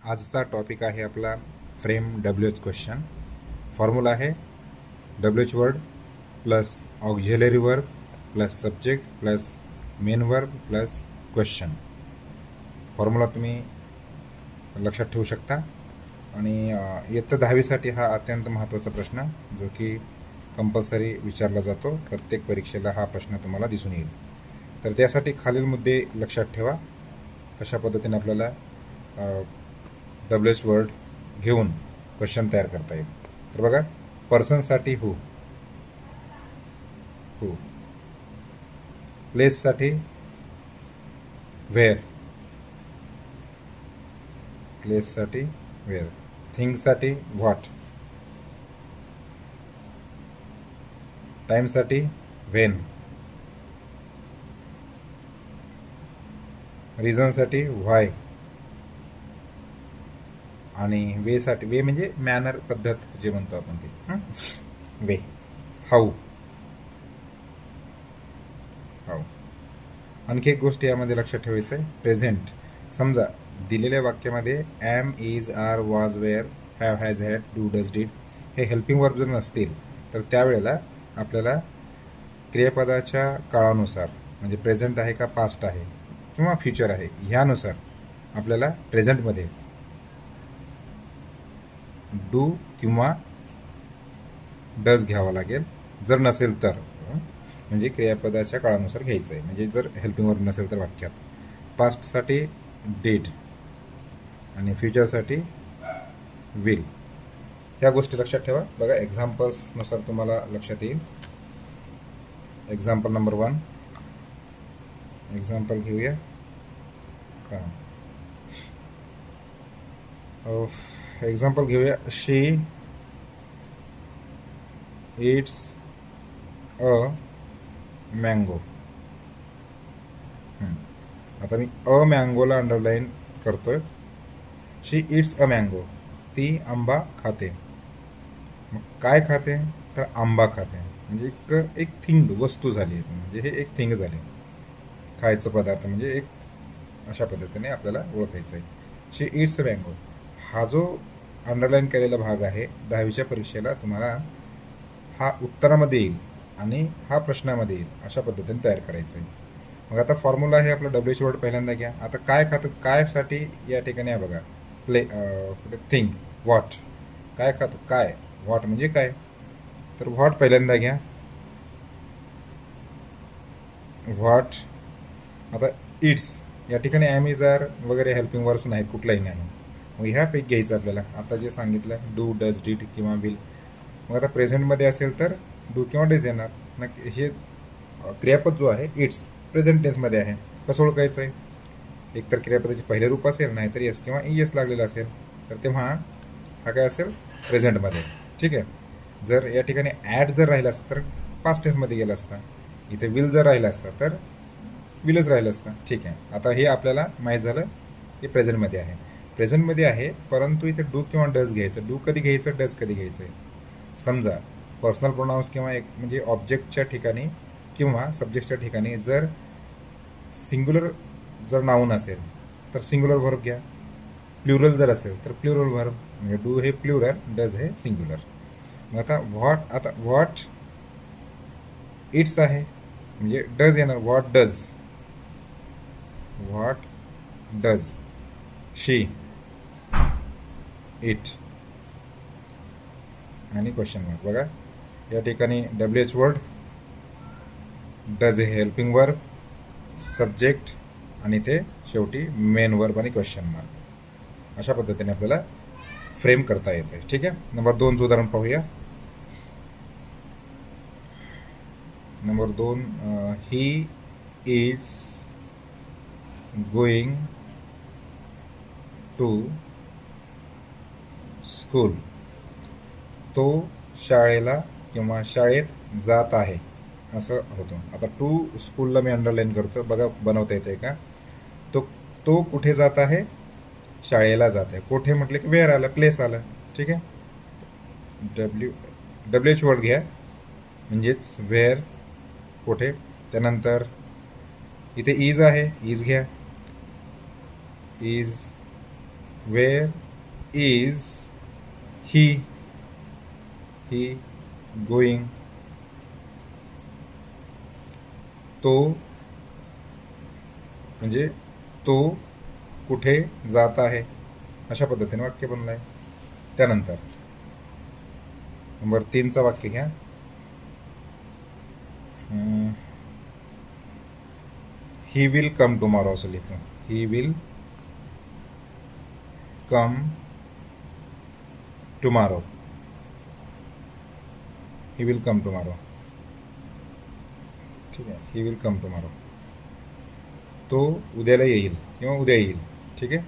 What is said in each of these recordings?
आजचा टॉपिक आहे आपला फ्रेम WH क्वेश्चन. फॉर्म्युला आहे WH word plus auxiliary verb plus subject plus main verb plus question. Formula तुम्ही लक्षात ठेवू शकता. आणि इयत्ता 10वीसाठी हा अत्यंत महत्त्वाचा प्रश्न जो की कंपल्सरी विचारला जातो. प्रत्येक परीक्षेला हा प्रश्न तुम्हाला दिसून येईल. तर त्यासाठी खालील मुद्दे लक्षात ठेवा. कशा पद्धतीने आपल्याला WH वर्ड घेऊन क्वेश्चन तयार करता येईल. तर बघा, पर्सनसाठी हू, प्लेससाठी वेअर, थिंगसाठी व्हॉट, टाईमसाठी व्हेन, रिझनसाठी व्हाय आणि वेसाठी, वे म्हणजे मॅनर, पद्धत जे म्हणतो आपण ते वे, हाऊ. आणखी एक गोष्ट यामध्ये लक्षात ठेवायचं आहे, प्रेझेंट. समजा दिलेल्या वाक्यामध्ये am, is, are, was, were, have, has, had, do, does, did हे हेल्पिंग वर्ब जर नसतील तर त्यावेळेला आपल्याला क्रियापदाच्या काळानुसार म्हणजे प्रेझेंट आहे का पास्ट आहे किंवा फ्युचर आहे ह्यानुसार आपल्याला प्रेझेंटमध्ये डू किंवा डज घ्यावा लागेल. जर नसेल तर म्हणजे क्रियापदाच्या काळानुसार घ्यायचं आहे. म्हणजे जर हेल्पिंग वर्ब नसेल तर वाक्यात पास्टसाठी डिड आणि फ्युचरसाठी विल. ह्या गोष्टी लक्षात ठेवा. बघा, एक्झाम्पल्सनुसार तुम्हाला लक्षात येईल. Example number 1. एक्झाम्पल घेऊया. एक्झाम्पल घेऊया. शी इट्स अ मँगो. आता मी मँगोला अंडरलाईन करतोय. शी इट्स अ मँगो. ती आंबा खाते. मग काय खाते तर आंबा खाते. म्हणजे एक थिंग, वस्तू झाली. म्हणजे हे एक थिंग झाली, खायचं पदार्थ. म्हणजे एक अशा पद्धतीने आपल्याला ओळखायचं आहे. शी इट्स अ मँगो हा जो अंडरलाईन केलेला भाग आहे 10वीच्या परीक्षेला तुम्हाला हा उत्तरामध्ये येईल आणि हा प्रश्नामध्ये येईल. अशा पद्धतीने तयार करायचं आहे. मग आता फॉर्म्युला आहे आपला WH वर्ड पहिल्यांदा घ्या. आता काय खातं, कायसाठी या ठिकाणी आहे बघा, थिंक, व्हॉट. काय खातो, काय, व्हॉट म्हणजे काय, तर व्हॉट पहिल्यांदा घ्या. व्हॉट. आता इट्स या ठिकाणी ॲम, इज, आर वगैरे हेल्पिंग वर्ब्स नाहीत, कुठलाही नाही. मग ह्यापैकी घ्यायचं आपल्याला. आता जे सांगितलं डू, डज, डिड किंवा विल. मग आता प्रेझेंटमध्ये असेल तर डू किंवा डज येणार. मग हे क्रियापद जो आहे इट्स प्रेझेंट टेन्समध्ये आहे. कसं ओळखायचं आहे, एकतर क्रियापदाचे पहिले रूप असेल, नाहीतर एस किंवा एस लागलेलं असेल, तर तेव्हा हा काय असेल प्रेझेंटमध्ये. ठीक आहे. जर या ठिकाणी ॲड जर राहिला असता तर पास्ट टेन्समध्ये गेला असता. इथे विल जर राहिला असता तर विलच राहिलं असतं. ठीक आहे. आता हे आपल्याला माहीत झालं की प्रेझेंटमध्ये आहे. प्रेझेंटमध्ये आहे, परंतु इथे डू किंवा डज घ्यायचं. डू कधी घ्यायचं, डज कधी घ्यायचं आहे. समजा पर्सनल प्रोनाउन्स किंवा एक म्हणजे ऑब्जेक्टच्या ठिकाणी किंवा सब्जेक्टच्या ठिकाणी जर सिंग्युलर जर नाऊन असेल तर सिंग्युलर व्हर्ब घ्या. प्लुरल जर असेल तर प्लुरल व्हर्ब. म्हणजे डू हे प्लुरल, डज हे सिंग्युलर. मग आता व्हॉट इट्स आहे म्हणजे डज येणार. व्हॉट डज शी इट आणि क्वेश्चन मार्क. बघा या ठिकाणी WH वर्ड, डज हे हेल्पिंग वर्ब, सब्जेक्ट आणि ते शेवटी मेन वर्ब आणि क्वेश्चन मार्क. अशा पद्धतीने आपल्याला फ्रेम करता येते. ठीक आहे. नंबर 2 उदाहरण पाहूया. Number 2, he is going to school. तो शाळेला किंवा शाळेत जात आहे असं होतं. आता टू स्कूलला मी अंडरलाईन करतो. बघा बनवता येते का. तो कुठे जात आहे, शाळेला जात आहे. कुठे म्हटलं की वेअर आलं, प्लेस आलं. ठीक आहे. WH वर्ड घ्या म्हणजेच वेअर, कुठे. त्यानंतर इथे इज आहे, इज घ्या. Is where is he going, तो म्हणजे तो कुठे जात आहे, अशा पद्धतीने वाक्य बनलं आहे. त्यानंतर नंबर 3चं वाक्य घ्या. ही विल कम टुमॉरो असं लिहितो. He will come tomorrow. He will come tomorrow. ठीक आहे, ही विल कम टुमॉरो. तो उद्याला येईल किंवा उद्या येईल. ठीक आहे.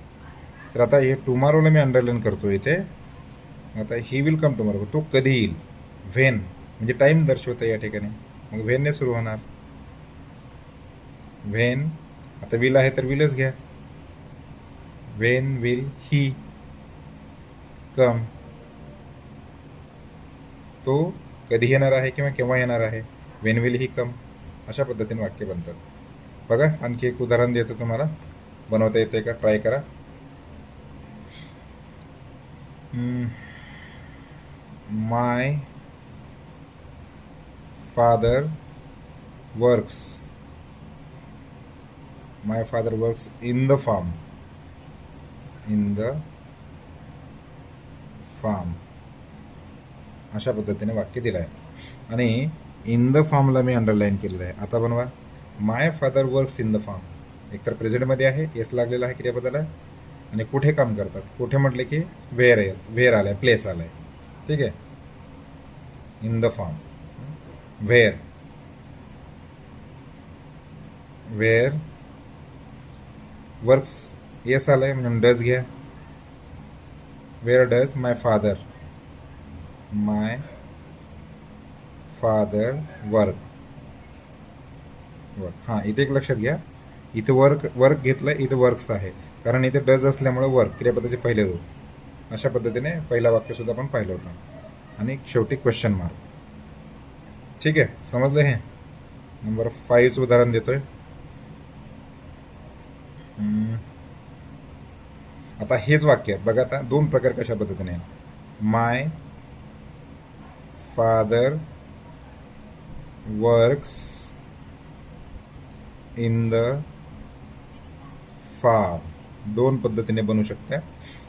तर आता हे टुमॉरोला मी अंडरलाईन करतो इथे. आता ही विल कम टुमॉरो, तो कधी येईल. व्हेन म्हणजे टाईम दर्शवतं या ठिकाणी, मग व्हेनने सुरू होणार. व्हेन, आता विल आहे तर विलच घ्या. व्हेन विल ही कम, तो कधी येणार आहे किंवा केव्हा येणार आहे. व्हेन विल ही कम, अशा पद्धतीने वाक्य बनतात. बघा आणखी एक उदाहरण देतो तुम्हाला, बनवता येते का ट्राय करा. My father works in the farm. अशा पद्धतीने वाक्य दिलं आहे. आणि इन द फार्मला मी अंडरलाईन केलेलं आहे. आता बनवा. My father works in the farm, एकतर प्रेझेंटमध्ये आहे, येस लागलेला आहे क्रियापदाला. आणि कुठे काम करतात, कुठे म्हटले की वेअर आहे, वेअर आलाय, प्लेस आलाय. ठीक आहे. In the farm, where works es आलाय म्हणून डज घ्या. Where does my father work. हां, इथे एक लक्षात घ्या, इथे वर्क घेतलं, इथे वर्क्स आहे, कारण इथे डज असल्यामुळे वर्क क्रियापदाचे पहिले रूप. अशा पद्धतीने पहिला वाक्यसुद्धा आपण पाहिलं होतं. आणि शेवटी क्वेश्चन मार्क. ठीक आहे, समजलं हे. नंबर 5चं उदाहरण देतोय. आता हेच वाक्य बघा. आता दोन प्रकार कशा पद्धतीने. My father works in the farm, दोन पद्धतीने बनू शकते.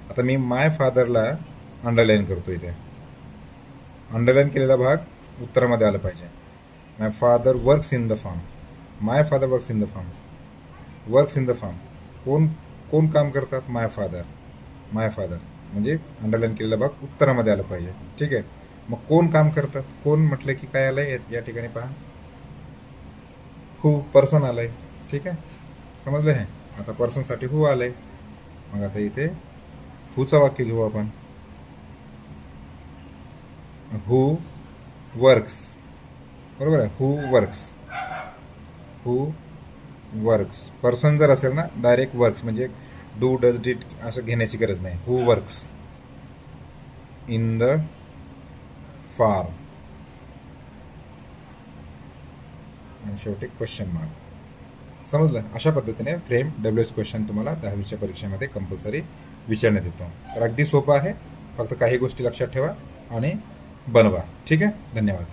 आता मी माय फादरला अंडरलाईन करतो. इथे अंडरलाईन केलेला भाग उत्तरामध्ये आला पाहिजे. My father works in the farm. My father works in the farm. Works in the farm, कोण काम करतात. माय फादर म्हणजे अंडरलाईन केलेला भाग उत्तरामध्ये आला पाहिजे. ठीक आहे. मग कोण काम करतात, कोण म्हटलं की काय आलंय या ठिकाणी पहा, हू, पर्सन आलंय. ठीक आहे, समजलं हे. आता पर्सनसाठी हू आलंय. मग आता इथे हूचं वाक्य घेऊ आपण. हू वर्क्स, बरोबर आहे. हू वर्क्स. पर्सन जर असेल ना, डायरेक्ट वर्क्स म्हणजे डू डज डिड असं घेण्याची गरज नाही. हू वर्क्स इन द फार्म. आणि शेवटी क्वेश्चन मार्क. समजलं. अशा पद्धतीने फ्रेम WH क्वेश्चन तुम्हाला 10वीच्या परीक्षेमध्ये कंपल्सरी विचारण्यात येतो. तर अगदी सोपं आहे, फक्त काही गोष्टी लक्षात ठेवा आणि बनवा. ठीक आहे. धन्यवाद.